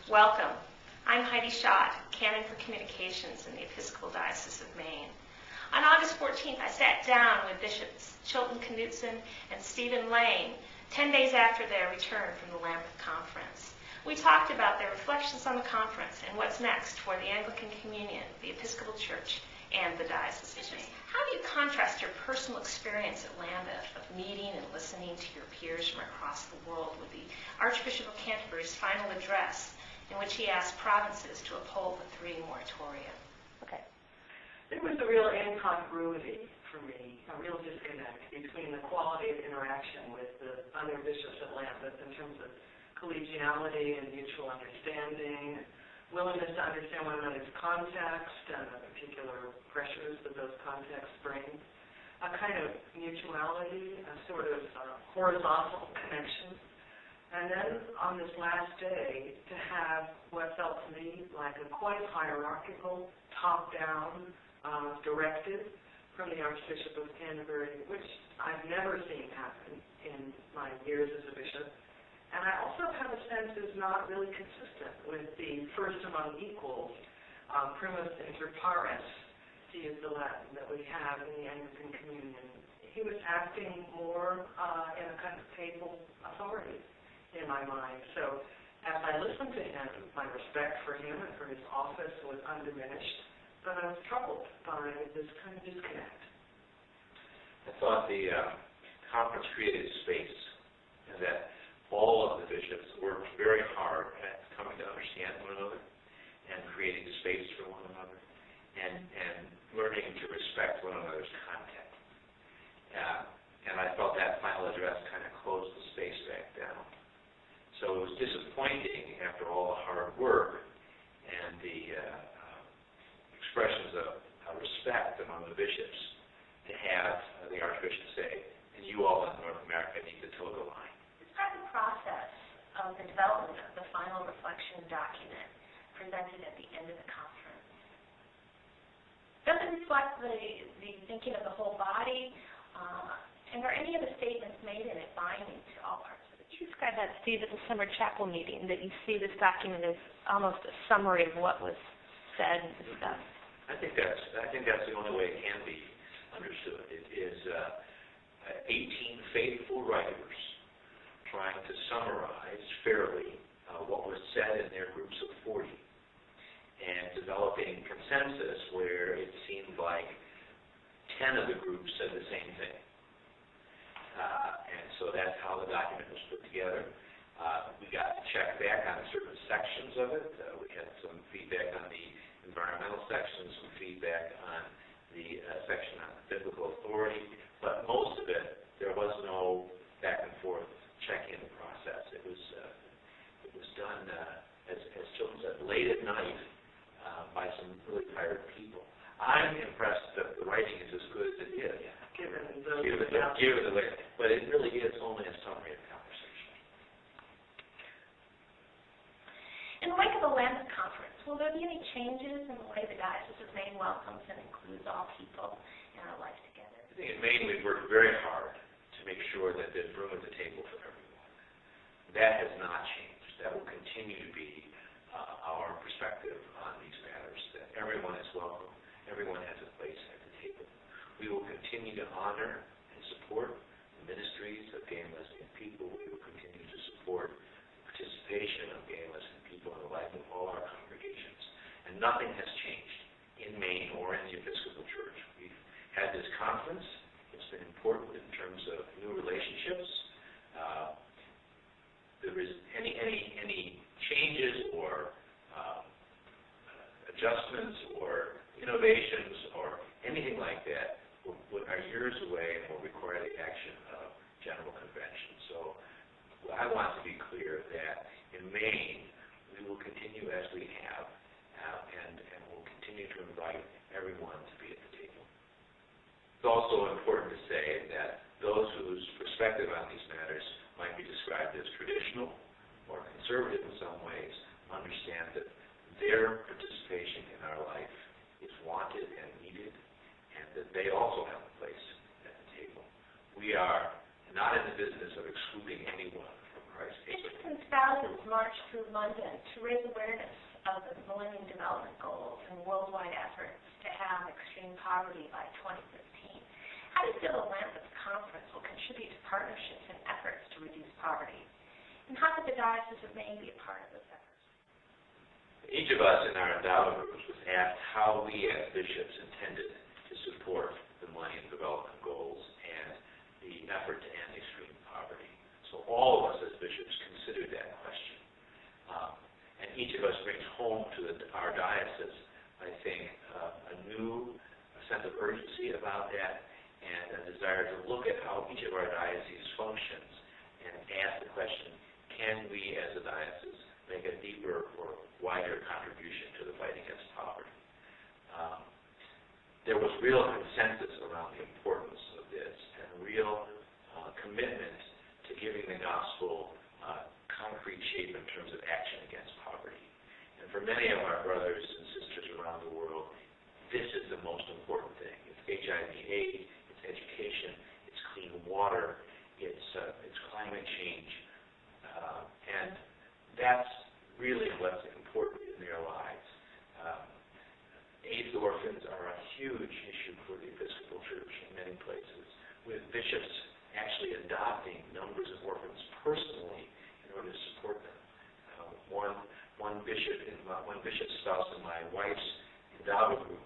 Welcome. I'm Heidi Schott, Canon for Communications in the Episcopal Diocese of Maine. On August 14th, I sat down with Bishops Chilton, Knudsen, and Stephen Lane 10 days after their return from the Lambeth Conference. We talked about their reflections on the conference and what's next for the Anglican Communion, the Episcopal Church, and the diocese. How do you contrast your personal experience at Lambeth of meeting and listening to your peers from across the world with the Archbishop of Canterbury's final address, in which he asked provinces to uphold the 3 moratoria? Okay. There was a real incongruity for me, a real disconnect between the quality of interaction with the other bishops at Lambeth in terms of collegiality and mutual understanding, willingness to understand one another's context and the particular pressures that those contexts bring, a kind of mutuality, a sort of horizontal connection. And then on this last day, to have what felt to me like a quite hierarchical, top-down directive from the Archbishop of Canterbury, which I've never seen happen in my years as a bishop. And I also have a sense is not really consistent with the first among equals, primus inter pares, to use the Latin that we have in the Anglican Communion. He was acting more in a kind of papal authority in my mind. So as I listened to him, my respect for him and for his office was undiminished, but I was troubled by this kind of disconnect. I thought the conference created space, and that all of the bishops worked very hard at coming to understand one another and creating space for one another and learning to respect one another's content. And I felt that final address kind of closed the space back down. So it was disappointing after all the hard work and the expressions of respect among the bishops to have the Archbishop say, and you all in North America need to toe the line. Describe the process of the development of the final reflection document presented at the end of the conference. Does it reflect the thinking of the whole body? And are any of the statements made in it binding to all parts of the church? You described that, Steve, at the summer chapel meeting, that you see this document as almost a summary of what was said and discussed. I think that's the only way it can be understood. It is 18 faithful writers trying to summarize fairly what was said in their groups of 40 and developing consensus where it seemed like 10 of the groups said the same thing. And so that's how the document was put together. We got to check back on certain sections of it. We had some feedback on the environmental section, some feedback on the section on biblical authority, but most of it, there was no back and forth check-in process. It was done, as Chilton said, late at night by some really tired people. I'm impressed that the writing is as good as it is. Given the way, but it really is only a summary of the conversation. In the wake of the Lambeth Conference, will there be any changes in the way the Diocese of Maine welcomes and includes all people in our life together? I think in Maine we've worked very hard to make sure that there's room at the table for everyone. That has not changed. That will continue to be our perspective on these matters, that everyone is welcome, everyone has a place at the table. We will continue to honor and support the ministries of gay and lesbian people. We will continue to support the participation of gay and lesbian people in the life of all our congregations. And nothing has changed in Maine or in the Episcopal Church. We've had this conference. It's been important in terms of new relationships. There is any changes or adjustments or innovations or anything like that are years away and will require the action of General Convention. So I want to be clear that in Maine, we will continue as we have and will continue to invite everyone to be at the table. It's also important to say that those whose perspective on these matters might be described as traditional or conservative in some ways understand that their participation in our life is wanted and needed, and that they also have a place at the table. We are not in the business of excluding anyone from Christ's table. Chilton's dozens marched through London to raise awareness of the Millennium Development Goals and worldwide efforts to have extreme poverty by 2015. How do you feel the Lambeth Conference will contribute to partnerships and efforts to reduce poverty? And how could the Diocese of Maine be a part of this effort? Each of us in our endowment groups was asked how we as bishops intended to support the Millennium Development Goals and the effort to end extreme poverty. So all of us as bishops considered that question. And each of us brings home to our diocese, I think, a new sense of urgency about that and a desire to look at how each of our dioceses functions and ask the question, can we as a diocese make a deeper or wider contribution to the fight against poverty? There was real consensus around the importance of this and real commitment to giving the gospel concrete shape in terms of action against poverty. And for many of our brothers and sisters around the world, this is the most important thing. It's HIV/AIDS, it's education, it's clean water, it's climate change, and that's really what's important in their lives. AIDS orphans are a huge issue for the Episcopal Church in many places, with bishops actually adopting numbers of orphans personally in order to support them. One bishop's spouse in my wife's endowment group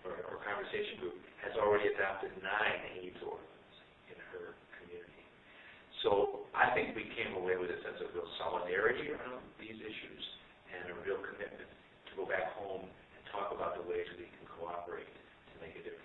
or conversation group has already adopted 9 AIDS orphans in her community. So I think we came away with a sense of real solidarity around these issues and a real commitment to go back home and talk about the ways we can cooperate to make a difference.